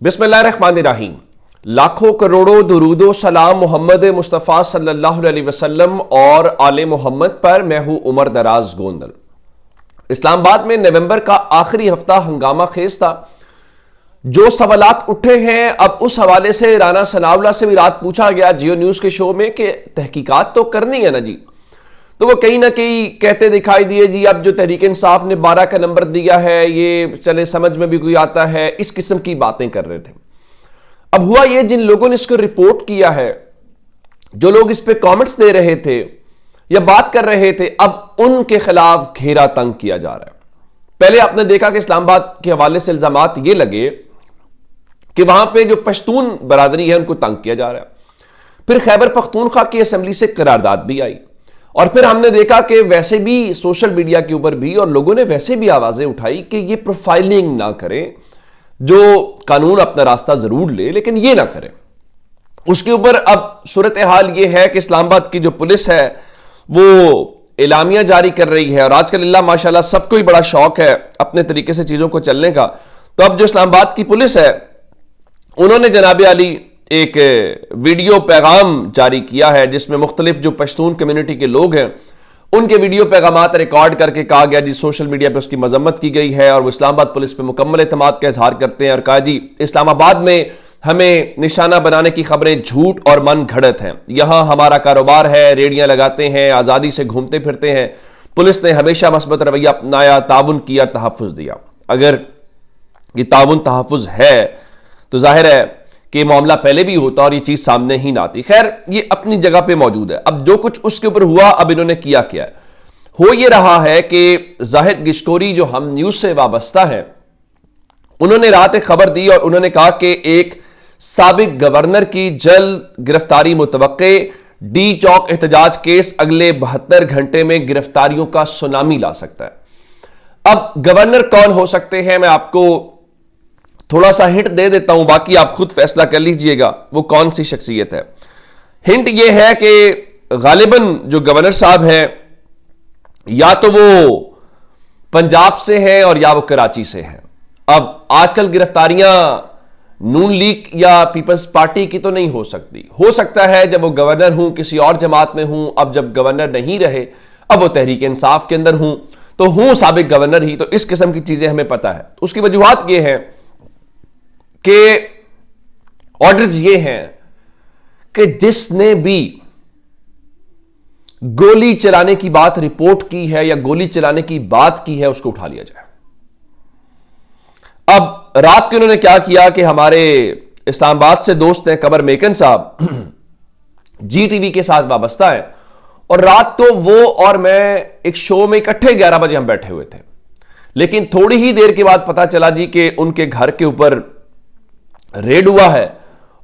बिस्मिल्लाहिर्रहमानिर्रहीम। लाखों करोड़ों दुरूद व सलाम मोहम्मद मुस्तफ़ा सल्लल्लाहु अलैहि वसल्लम और आले मोहम्मद पर। मैं हूं उमर दराज गोंदल। इस्लामाबाद में नवंबर का आखिरी हफ्ता हंगामा खेज था। जो सवालात उठे हैं, अब उस हवाले से राना सनाउल्लाह से भी रात पूछा गया जियो न्यूज के शो में कि तहकीकात तो करनी है ना जी। तो वो कहीं ना कहीं कहते दिखाई दिए जी अब जो तहरीक इंसाफ ने 12 का नंबर दिया है ये चले समझ में भी कोई आता है, इस किस्म की बातें कर रहे थे। अब हुआ ये, जिन लोगों ने इसको रिपोर्ट किया है, जो लोग इस पे कमेंट्स दे रहे थे या बात कर रहे थे, अब उनके खिलाफ घेरा तंग किया जा रहा है। पहले आपने देखा कि इस्लामाबाद के हवाले से इल्जामात ये लगे कि वहां पे जो पश्तून बरादरी है उनको तंग किया जा रहा है। फिर खैबर पख्तूनख्वा की असेंबली से करारदाद भी आई और फिर हमने देखा कि वैसे भी सोशल मीडिया के ऊपर भी और लोगों ने वैसे भी आवाजें उठाई कि ये प्रोफाइलिंग ना करें, जो कानून अपना रास्ता जरूर ले लेकिन ये ना करें। उसके ऊपर अब सूरत हाल ये है कि इस्लामाबाद की जो पुलिस है वो एलामिया जारी कर रही है और आजकल अल्लाह माशाल्लाह सबको ही बड़ा शौक है अपने तरीके से चीजों को चलने का। तो अब जो इस्लामाबाद की पुलिस है उन्होंने जनाब अली एक वीडियो पैगाम जारी किया है जिसमें मुख्तलिफ जो पश्तून कम्युनिटी के लोग हैं उनके वीडियो पैगामात रिकॉर्ड करके कहा गया जी सोशल मीडिया पे उसकी मजम्मत की गई है और वो इस्लामाबाद पुलिस पे मुकम्मल एतमाद का इजहार करते हैं और कहा जी इस्लामाबाद में हमें निशाना बनाने की खबरें झूठ और मन घड़त हैं। यहां हमारा कारोबार है, रेडियां लगाते हैं, आजादी से घूमते फिरते हैं। पुलिस ने हमेशा मस्बत रवैया अपनाया, ताउन किया, तहफ़्फ़ुज़ दिया। अगर ये ताउन तहफ़्फ़ुज़ है तो जाहिर है कि मामला पहले भी होता और ये चीज सामने ही ना आती। खैर ये अपनी जगह पे मौजूद है। अब जो कुछ उसके ऊपर हुआ, अब इन्होंने किया क्या है, हो ये रहा है कि जाहिद गिशकोरी जो हम न्यूज से वाबस्ता है उन्होंने रात एक खबर दी और उन्होंने कहा कि एक साबिक गवर्नर की जल्द गिरफ्तारी मुतवक्के। डी चौक एहतजाज केस अगले 72 घंटे में गिरफ्तारियों का सुनामी ला सकता है। अब गवर्नर कौन हो सकते हैं मैं आपको थोड़ा सा हिंट दे देता हूं, बाकी आप खुद फैसला कर लीजिएगा वो कौन सी शख्सियत है। हिंट ये है कि गालिबन जो गवर्नर साहब हैं या तो वो पंजाब से हैं और या वो कराची से हैं। अब आजकल गिरफ्तारियां नून लीग या पीपल्स पार्टी की तो नहीं हो सकती, हो सकता है जब वो गवर्नर हूं किसी और जमात में हूं। अब जब गवर्नर नहीं रहे, अब वो तहरीक इंसाफ के अंदर हूं तो हूं साबिक गवर्नर ही, तो इस किस्म की चीजें हमें पता है। उसकी वजूहात ये है कि ऑर्डर्स ये हैं कि जिसने भी गोली चलाने की बात रिपोर्ट की है या गोली चलाने की बात की है उसको उठा लिया जाए। अब रात को उन्होंने क्या किया कि हमारे इस्लामाबाद से दोस्त हैं कमर मेकन साहब, जी टीवी के साथ वाबस्ता है, और रात को वो और मैं एक शो में इकट्ठे 11 बजे हम बैठे हुए थे। लेकिन थोड़ी ही देर के बाद पता चला जी कि उनके घर के ऊपर रेड हुआ है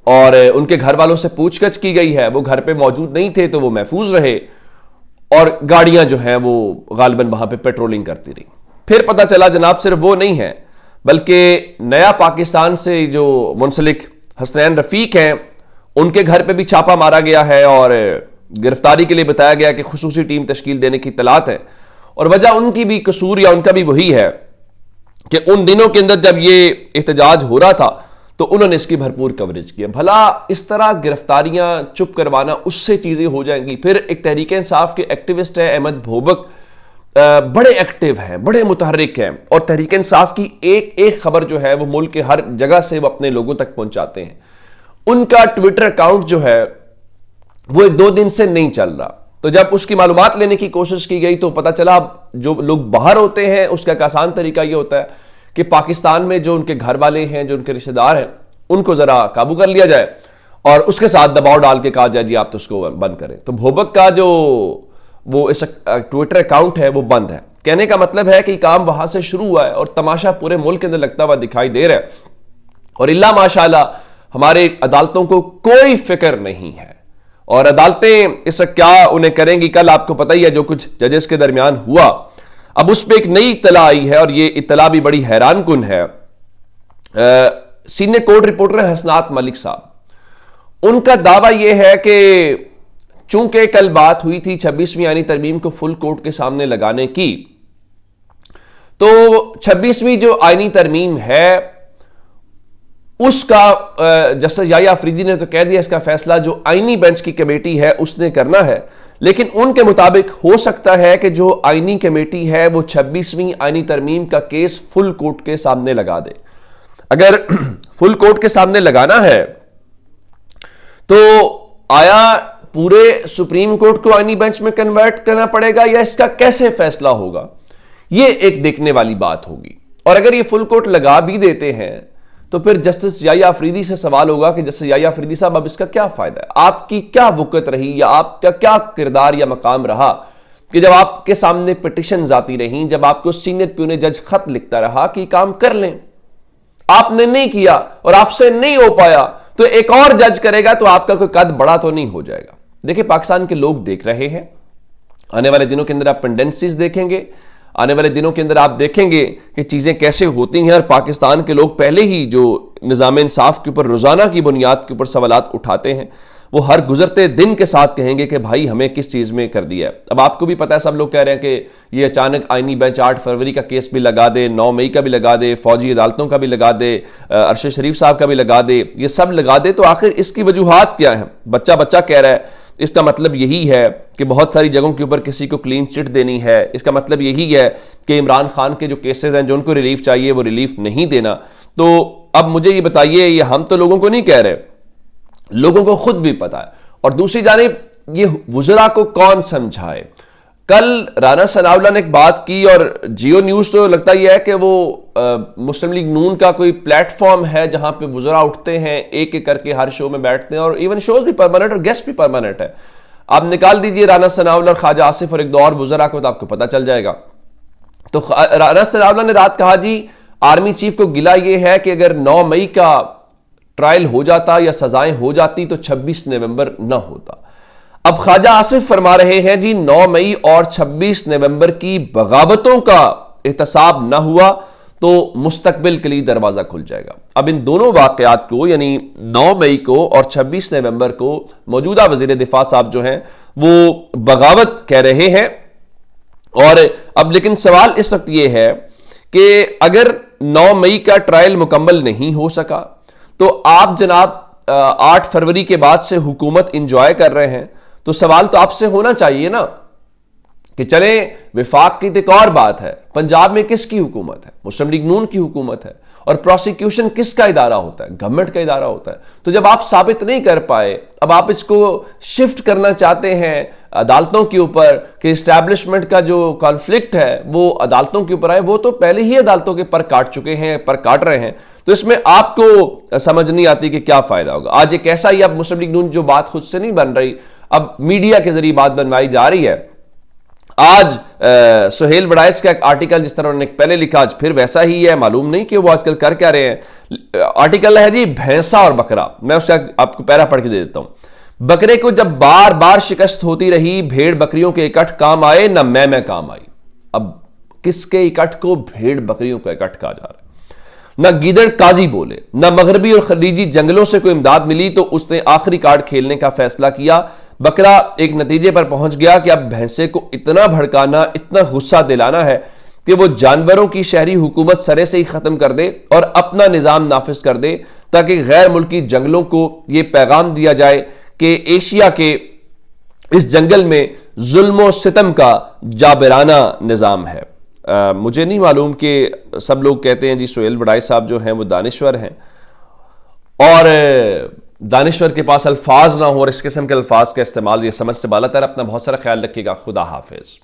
और उनके घर वालों से पूछगछ की गई है। वो घर पे मौजूद नहीं थे तो वो महफूज रहे और गाड़ियां जो हैं वो गालिबन वहां पे पेट्रोलिंग करती रही। फिर पता चला जनाब सिर्फ वो नहीं है बल्कि नया पाकिस्तान से जो मुंसलिक हसनैन रफीक हैं उनके घर पे भी छापा मारा गया है और गिरफ्तारी के लिए बताया गया कि खुसूसी टीम तश्कील देने की इत्तलात है। और वजह उनकी भी कसूर या उनका भी वही है कि उन दिनों के अंदर जब ये एहतजाज हो रहा था तो उन्होंने इसकी भरपूर कवरेज की। भला इस तरह गिरफ्तारियां चुप करवाना, उससे चीजें हो जाएंगी। फिर एक तहरीक इंसाफ के एक्टिविस्ट हैं अहमद भोबक, बड़े एक्टिव हैं, बड़े मुतहर्रिक हैं और तहरीक इंसाफ की एक एक खबर जो है वो मुल्क के हर जगह से वो अपने लोगों तक पहुंचाते हैं। उनका ट्विटर अकाउंट जो है वो 1-2 दिन से नहीं चल रहा। तो जब उसकी मालूमात लेने की कोशिश की गई तो पता चला जो लोग बाहर होते हैं उसका एक आसान तरीका ये होता है कि पाकिस्तान में जो उनके घर वाले हैं, जो उनके रिश्तेदार हैं, उनको जरा काबू कर लिया जाए और उसके साथ दबाव डाल के कहा जाए जी आप तो उसको बंद करें। तो भोबक का जो वो इस ट्विटर अकाउंट है वो बंद है। कहने का मतलब है कि काम वहां से शुरू हुआ है और तमाशा पूरे मुल्क के अंदर लगता हुआ दिखाई दे रहा है। और इल्ला माशाल्लाह हमारे अदालतों को कोई फिक्र नहीं है और अदालतें इस क्या उन्हें करेंगी। कल आपको पता ही है जो कुछ जजेस के दरमियान हुआ। अब उस पर एक नई इत्तला आई है और ये इत्तला भी बड़ी हैरान कुन है। सीनियर कोर्ट रिपोर्टर हसनात मलिक साहब, उनका दावा यह है कि चूंकि कल बात हुई थी 26वीं आईनी तरमीम को फुल कोर्ट के सामने लगाने की, तो 26वीं जो आईनी तरमीम है اس کا جسٹس یحییٰ آفریدی نے تو کہہ دیا اس کا فیصلہ جو آئینی بینچ کی کمیٹی ہے اس نے کرنا ہے، لیکن ان کے مطابق ہو سکتا ہے کہ جو آئینی کمیٹی ہے وہ 26ویں آئینی ترمیم کا کیس فل کورٹ کے سامنے لگا دے۔ اگر فل کورٹ کے سامنے لگانا ہے تو آیا پورے سپریم کورٹ کو آئینی بینچ میں کنورٹ کرنا پڑے گا یا اس کا کیسے فیصلہ ہوگا؟ یہ ایک دیکھنے والی بات ہوگی۔ اور اگر یہ فل کورٹ لگا بھی دیتے ہیں تو پھر جسٹس یحییٰ آفریدی سے سوال ہوگا کہ جسٹس یحییٰ آفریدی صاحب اب اس کا کیا فائدہ ہے؟ آپ کی کیا وقت رہی یا آپ کا کیا کردار یا مقام رہا کہ جب آپ کے سامنے پٹیشنز آتی رہیں، جب آپ کو سینئر پیونی جج خط لکھتا رہا کہ کام کر لیں، آپ نے نہیں کیا اور آپ سے نہیں ہو پایا تو ایک اور جج کرے گا تو آپ کا کوئی قد بڑا تو نہیں ہو جائے گا۔ دیکھیں پاکستان کے لوگ دیکھ رہے ہیں، آنے والے دنوں کے اندر آپ پینڈنسیز دیکھیں گے، آنے والے دنوں کے اندر آپ دیکھیں گے کہ چیزیں کیسے ہوتی ہیں، اور پاکستان کے لوگ پہلے ہی جو نظام انصاف کے اوپر روزانہ کی بنیاد کے اوپر سوالات اٹھاتے ہیں وہ ہر گزرتے دن کے ساتھ کہیں گے کہ بھائی ہمیں کس چیز میں کر دیا ہے۔ اب آپ کو بھی پتہ ہے، سب لوگ کہہ رہے ہیں کہ یہ اچانک آئینی بینچ 8 فروری کا کیس بھی لگا دے، 9 مئی کا بھی لگا دے، فوجی عدالتوں کا بھی لگا دے، ارشد شریف صاحب کا بھی لگا دے، یہ سب لگا دے، تو آخر اس کی وجوہات کیا ہیں؟ بچہ کہہ رہا ہے اس کا مطلب یہی ہے کہ بہت ساری جگہوں کے اوپر کسی کو کلین چٹ دینی ہے، اس کا مطلب یہی ہے کہ عمران خان کے جو کیسز ہیں جو ان کو ریلیف چاہیے وہ ریلیف نہیں دینا۔ تو اب مجھے یہ بتائیے، یہ ہم تو لوگوں کو نہیں کہہ رہے، لوگوں کو خود بھی پتا ہے، اور دوسری جانب یہ وزراء کو کون سمجھائے؟ کل رانا ثناء اللہ نے ایک بات کی، اور جیو نیوز تو لگتا یہ ہے کہ وہ مسلم لیگ نون کا کوئی پلیٹ فارم ہے جہاں پہ وزراء اٹھتے ہیں ایک ایک کر کے ہر شو میں بیٹھتے ہیں، اور ایون شوز بھی پرماننٹ اور گیسٹ بھی پرماننٹ ہے۔ آپ نکال دیجئے رانا ثناء اللہ اور خواجہ آصف اور ایک دو اور وزراء کو تو آپ کو پتہ چل جائے گا۔ تو رانا ثناء اللہ نے رات کہا جی آرمی چیف کو گلہ یہ ہے کہ اگر 9 مئی کا ٹرائل ہو جاتا یا سزائیں ہو جاتی تو 26 نومبر نہ ہوتا۔ اب خواجہ آصف فرما رہے ہیں جی 9 مئی اور 26 نومبر کی بغاوتوں کا احتساب نہ ہوا تو مستقبل کے لیے دروازہ کھل جائے گا۔ اب ان دونوں واقعات کو، یعنی 9 مئی کو اور 26 نومبر کو، موجودہ وزیر دفاع صاحب جو ہیں وہ بغاوت کہہ رہے ہیں۔ اور اب لیکن سوال اس وقت یہ ہے کہ اگر 9 مئی کا ٹرائل مکمل نہیں ہو سکا تو آپ جناب 8 فروری کے بعد سے حکومت انجوائے کر رہے ہیں، تو سوال تو آپ سے ہونا چاہیے نا کہ چلیں وفاق کی ایک اور بات ہے، پنجاب میں کس کی حکومت ہے؟ مسلم لیگ نون کی حکومت ہے، اور پروسیکیوشن کس کا ادارہ ہوتا ہے؟ گورنمنٹ کا ادارہ ہوتا ہے۔ تو جب آپ ثابت نہیں کر پائے، اب آپ اس کو شفٹ کرنا چاہتے ہیں عدالتوں کے اوپر کہ اسٹیبلشمنٹ کا جو کانفلکٹ ہے وہ عدالتوں کے اوپر آئے، وہ تو پہلے ہی عدالتوں کے پر کاٹ چکے ہیں، پر کاٹ رہے ہیں، تو اس میں آپ کو سمجھ نہیں آتی کہ کیا فائدہ ہوگا۔ آج ایک ایسا ہی، اب مسلم لیگ نون جو بات خود سے نہیں بن رہی، اب میڈیا کے ذریعے بات بنوائی جا رہی ہے۔ آج سہیل وڑائچ کا ایک آرٹیکل جس طرح انہوں نے پہلے لکھا آج پھر ویسا ہی ہے، معلوم نہیں کہ وہ آج کل کر کیا رہے ہیں۔ آرٹیکل ہے جی بھینسا اور بکرا، میں اس کا آپ کو پیرا پڑھ کے دے دیتا ہوں۔ بکرے کو جب بار بار شکست ہوتی رہی، بھیڑ بکریوں کے اکٹھ کام آئے نہ میں کام آئی۔ اب کس کے اکٹھ کو؟ بھیڑ بکریوں کا اکٹھ کہا جا رہا ہے۔ نہ گیدڑ قاضی بولے، نہ مغربی اور خلیجی جنگلوں سے کوئی امداد ملی تو اس نے آخری کارڈ کھیلنے کا فیصلہ کیا۔ بکرا ایک نتیجے پر پہنچ گیا کہ اب بھینسے کو اتنا بھڑکانا، اتنا غصہ دلانا ہے کہ وہ جانوروں کی شہری حکومت سرے سے ہی ختم کر دے اور اپنا نظام نافذ کر دے، تاکہ غیر ملکی جنگلوں کو یہ پیغام دیا جائے کہ ایشیا کے اس جنگل میں ظلم و ستم کا جابرانہ نظام ہے۔ مجھے نہیں معلوم کہ سب لوگ کہتے ہیں جی سہیل وڑائچ صاحب جو ہیں وہ دانشور ہیں، اور دانشور کے پاس الفاظ نہ ہو اور اس قسم کے الفاظ کا استعمال یہ سمجھ سے بالاتر۔ اپنا بہت سارا خیال رکھیے گا۔ خدا حافظ۔